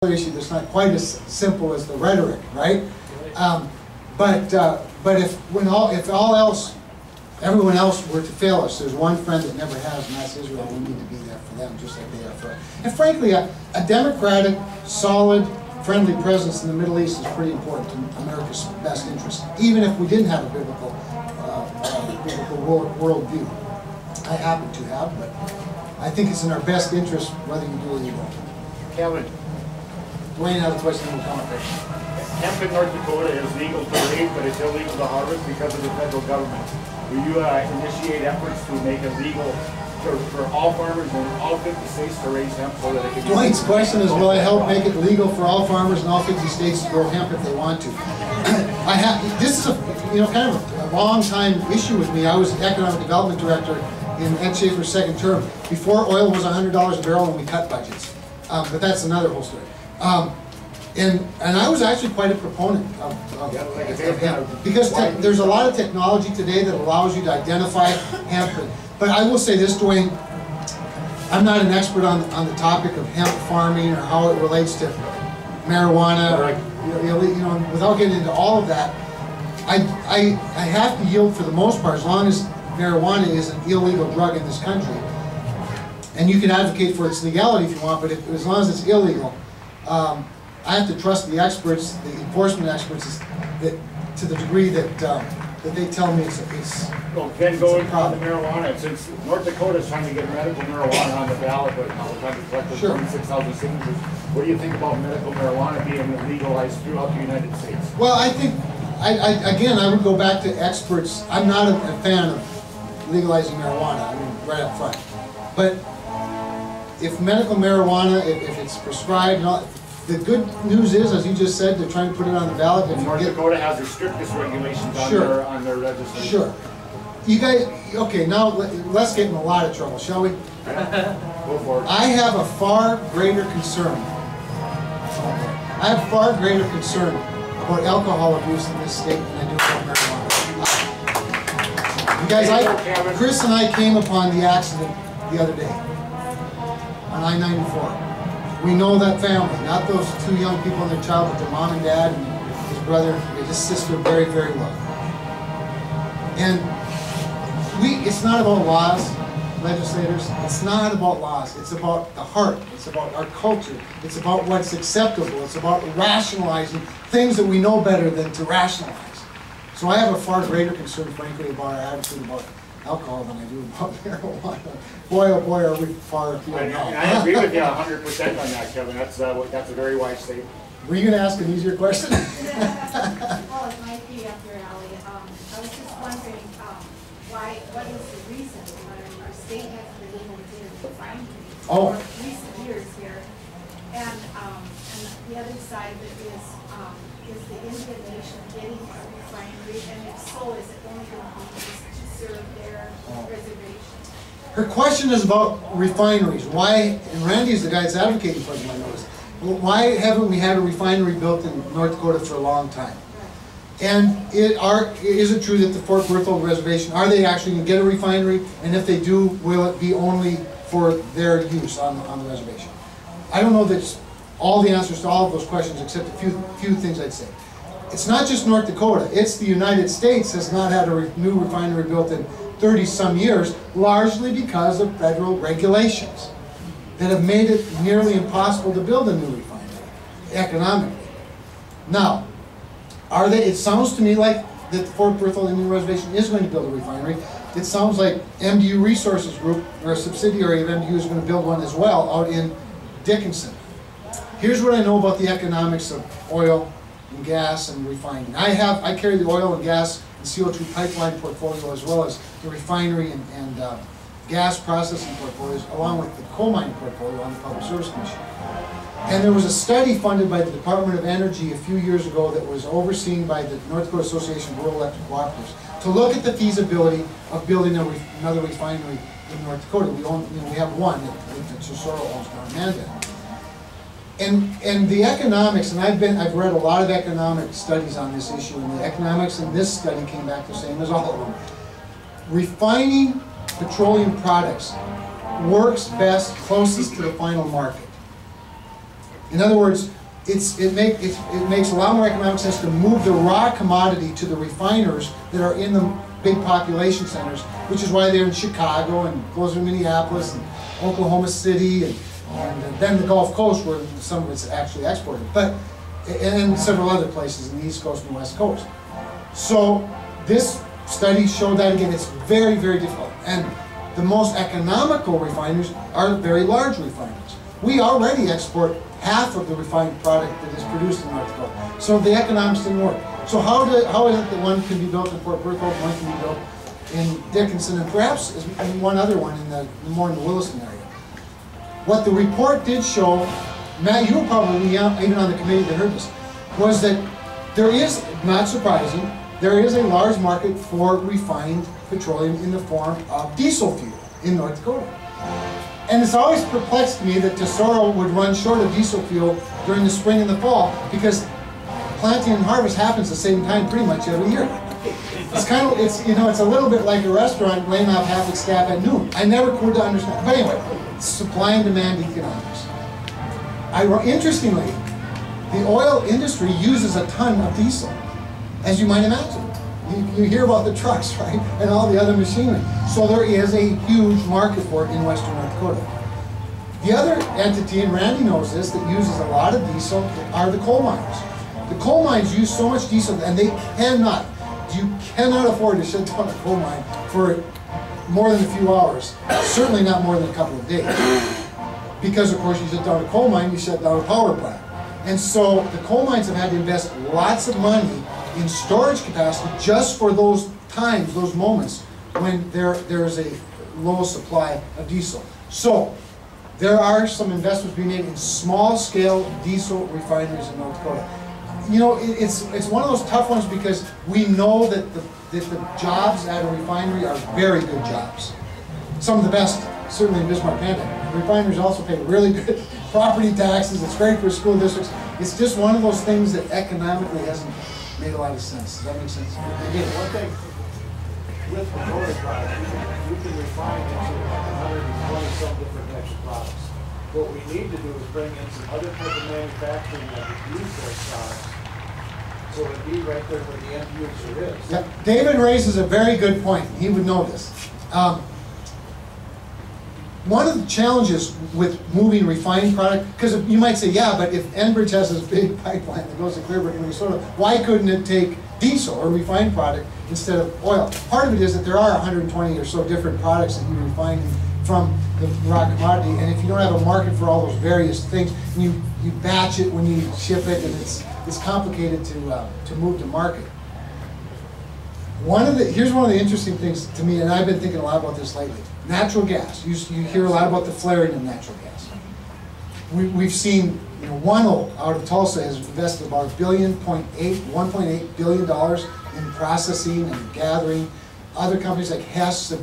issue that's not quite as simple as the rhetoric, right? But if everyone else were to fail us, there's one friend that never has, and that's Israel. We need to be there for them, just like they are for us. And frankly, a democratic, solid, friendly presence in the Middle East is pretty important to America's best interest, even if we didn't have a biblical worldview. I happen to have, but I think it's in our best interest whether you do or you don't. Kevin. Dwayne has a question in the comment. Hemp in North Dakota is legal to raise, but it's illegal to harvest because of the federal government. Will you initiate efforts to make it legal for all farmers in all 50 states to raise hemp so that it can be... Dwayne's question is, will I help make it legal for all farmers in all 50 states to grow hemp if they want to? This is kind of a long time issue with me. I was economic development director in Ed Schaefer's second term before oil was $100 a barrel and we cut budgets. But that's another whole story. And I was actually quite a proponent of hemp because there's a lot of technology today that allows you to identify hemp. But I will say this, Dwayne, I'm not an expert on the topic of hemp farming or how it relates to marijuana. Or, without getting into all of that, I have to yield for the most part, as long as marijuana is an illegal drug in this country. And you can advocate for its legality if you want, but as long as it's illegal, I have to trust the experts, the enforcement experts, to the degree that they tell me it's well, then going on the marijuana, since North Dakota is trying to get medical marijuana on the ballot, but now we're trying to collect 26,000 signatures. What do you think about medical marijuana being legalized throughout the United States? Well, I think, again, I would go back to experts. I'm not a fan of legalizing marijuana, right up front. But if medical marijuana, if it's prescribed, the good news is, as you just said, they're trying to put it on the ballot. North Dakota has the strictest regulations on their registration. Sure. You guys, okay, now let's get in a lot of trouble, shall we? Go for it. I have a far greater concern. I have far greater concern about alcohol abuse in this state than I do about marijuana. You guys, Chris and I came upon the accident the other day on I-94. We know that family, not those two young people and their child, but their mom and dad and his brother and his sister very, very well. And it's not about laws, legislators. It's not about laws. It's about the heart. It's about our culture. It's about what's acceptable. It's about rationalizing things that we know better than to rationalize. So I have a far greater concern, frankly, about our attitude about alcohol than I do about marijuana. Boy, oh boy, are we far afield now. I agree with you 100% on that, Kevin. That's a very wise statement. Were you going to ask an easier question? Well, it might be up your alley. I was just wondering what is the reason why our state has been able to refine for recent years here, and the other side of it is the Indian nation getting a refinery, and if so, is it only going to be to serve their reservation? Her question is about refineries. Why, and Randy is the guy that's advocating for them, I noticed. Why haven't we had a refinery built in North Dakota for a long time? And is it true that the Fort Berthold Reservation, are they actually going to get a refinery? And if they do, will it be only for their use on the reservation? I don't know that's all the answers to all of those questions, except a few things I'd say. It's not just North Dakota. It's the United States has not had a new refinery built in 30-some years, largely because of federal regulations that have made it nearly impossible to build a new refinery economically. Now, it sounds to me like that the Fort Berthold Indian Reservation is going to build a refinery. It sounds like MDU Resources Group, or a subsidiary of MDU, is going to build one as well out in Dickinson. Here's what I know about the economics of oil and gas and refining. I carry the oil and gas and CO2 pipeline portfolio, as well as the refinery and gas processing portfolios, along with the coal mining portfolio on the Public Service Commission. And there was a study funded by the Department of Energy a few years ago that was overseen by the North Dakota Association of Rural Electric Cooperatives to look at the feasibility of building another refinery in North Dakota. We have one that Tesoro owns down in Mandan. And the economics, and I've read a lot of economic studies on this issue, and the economics in this study came back the same as all of them. Refining petroleum products works best closest to the final market. In other words, it makes a lot more economic sense to move the raw commodity to the refiners that are in the big population centers, which is why they're in Chicago and closer to Minneapolis and Oklahoma City and then the Gulf Coast where some of it's actually exported, and several other places in the East Coast and West Coast. So this study showed that again, it's very, very difficult. And the most economical refiners are very large refiners. We already export half of the refined product that is produced in North Dakota. So the economics didn't work. So how is it that one can be built in Fort Berthold, one can be built in Dickinson, and perhaps one other one more in the Williston area? What the report did show, Matt, you were probably even on the committee that heard this, was that there is, not surprising, there is a large market for refined petroleum in the form of diesel fuel in North Dakota. And it's always perplexed me that Tesoro would run short of diesel fuel during the spring and the fall, because planting and harvest happens the same time pretty much every year. It's a little bit like a restaurant laying off half its staff at noon. I never could understand. But anyway, supply and demand economics. Interestingly, the oil industry uses a ton of diesel, as you might imagine. You hear about the trucks, right, and all the other machinery. So there is a huge market for it in western North Dakota. The other entity, and Randy knows this, that uses a lot of diesel are the coal mines. The coal mines use so much diesel, and you cannot afford to shut down a coal mine for more than a few hours, certainly not more than a couple of days. Because of course you shut down a coal mine, you shut down a power plant. And so the coal mines have had to invest lots of money in storage capacity just for those times, those moments when there is a low supply of diesel. So there are some investments being made in small-scale diesel refineries in North Dakota. You know, it's one of those tough ones because we know that the jobs at a refinery are very good jobs. Some of the best, certainly in Bismarck Panda. Refineries also pay really good property taxes. It's great for school districts. It's just one of those things that economically hasn't made a lot of sense. Does that make sense? Again, one thing with petroleum products, you can refine into 120 some different types of products. What we need to do is bring in some other type of manufacturing that would use those products. So it'd be right there where the end user is. Yep. David raises a very good point. He would know this. One of the challenges with moving refined product, because you might say, yeah, but if Enbridge has this big pipeline that goes to Clearbrook and Minnesota, why couldn't it take diesel or refined product instead of oil? Part of it is that there are 120 or so different products that you refine from the raw commodity, and if you don't have a market for all those various things, you batch it when you ship it, and it's complicated to move to market. Here's one of the interesting things to me, and I've been thinking a lot about this lately. Natural gas. You hear a lot about the flaring of natural gas. We've seen, ONEOK out of Tulsa has invested about $1.8 billion in processing and gathering. Other companies like Hess have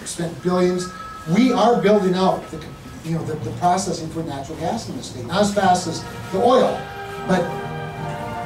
spent billions. We are building out the processing for natural gas in the state. Not as fast as the oil, but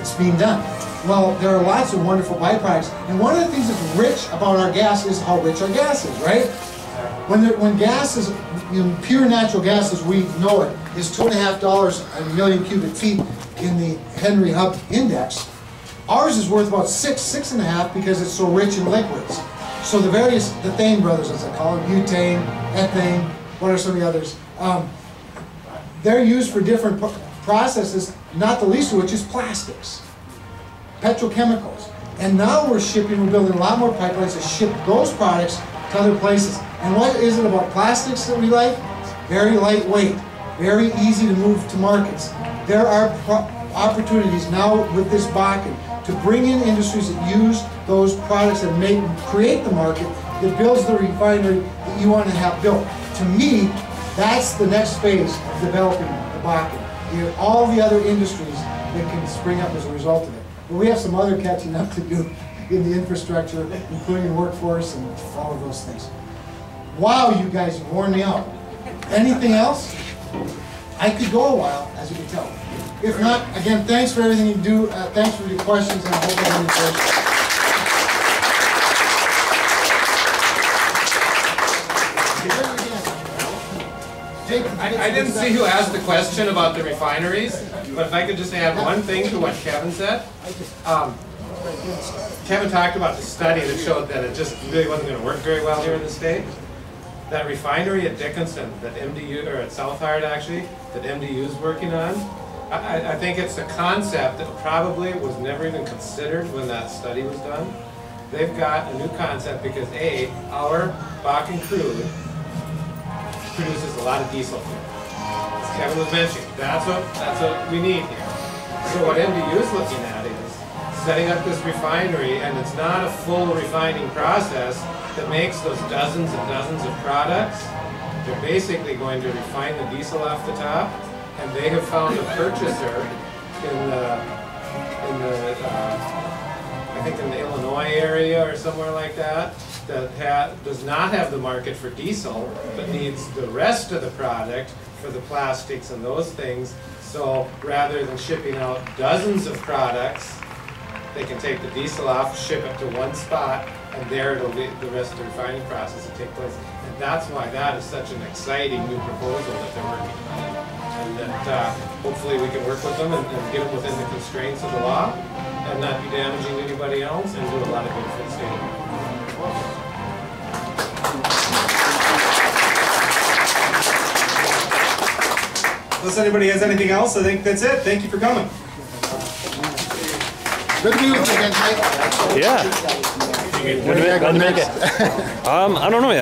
it's being done. Well, there are lots of wonderful byproducts, and one of the things that's rich about our gas is how rich our gas is, right? When gas is, pure natural gas as we know it, is $2.50 a million cubic feet in the Henry Hub Index, ours is worth about six and a half because it's so rich in liquids. So the Thane brothers, as I call them, butane, ethane, what are some of the others? They're used for different processes, not the least of which is plastics, petrochemicals. And now we're building a lot more pipelines to ship those products to other places. And what is it about plastics that we like? Very lightweight, very easy to move to markets. There are opportunities now with this Bakken to bring in industries that use those products and create the market that builds the refinery that you want to have built. To me, that's the next phase of developing the Bakken. You have all the other industries that can spring up as a result of it. But we have some other catching up to do in the infrastructure, including workforce and all of those things. Wow, you guys have worn me out. Anything else? I could go a while, as you can tell. If not, again, thanks for everything you do. Thanks for your questions, and I hope I have any questions. Jake, I didn't see who asked the question about the refineries, but if I could just add one thing to what Kevin said. Kevin talked about the study that showed that it just really wasn't going to work very well here in the state. That refinery at Dickinson, that MDU, or at Southard actually, that MDU is working on, I think it's a concept that probably was never even considered when that study was done. They've got a new concept because A, our Bakken crude produces a lot of diesel fuel. As Kevin was mentioning, that's what we need here. So what MDU is looking at is setting up this refinery, and it's not a full refining process that makes those dozens and dozens of products. They're basically going to refine the diesel off the top, and they have found a purchaser I think in the Illinois area or somewhere like that, that does not have the market for diesel, but needs the rest of the product for the plastics and those things. So rather than shipping out dozens of products, they can take the diesel off, ship it to one spot, and there it'll be the rest of the refining process will take place. And that's why that is such an exciting new proposal that they're working on. And that hopefully we can work with them and get them within the constraints of the law and not be damaging to anybody else and do a lot of good for the state. Unless anybody has anything else, I think that's it. Thank you for coming. Good to be with you again, Mike. Yeah. When do we make it? I don't know yet.